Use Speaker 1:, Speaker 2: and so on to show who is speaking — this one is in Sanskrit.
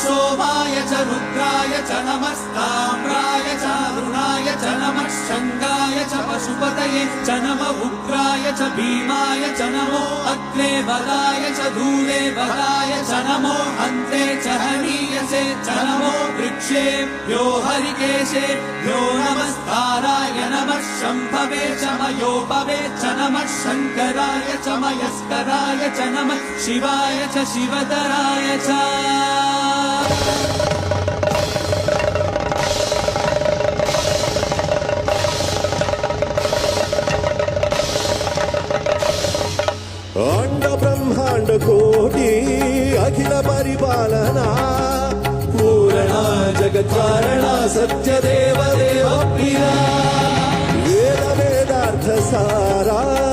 Speaker 1: सोमाय च रुद्राय च नमस्ताम्राय च अरुणाय च नमः शङ्गाय च पशुपतये च नमः उग्राय च भीमाय च नमो अग्ने बलाय च धूले बलाय च नमो अन्ते च हनीयसे च नमो वृक्षेभ्यो हरिकेशेभ्यो नमस्काराय नमः शम्भवे च मयोपवे च नमः शङ्कराय च मयस्कराय च नमः शिवाय च शिवतराय च
Speaker 2: अंड ब्रह्मांड कोटी अखिल परिपालना पूर्णा जगत्कारणा सत्य देव देव प्रिया वेद वेदार्थ सारा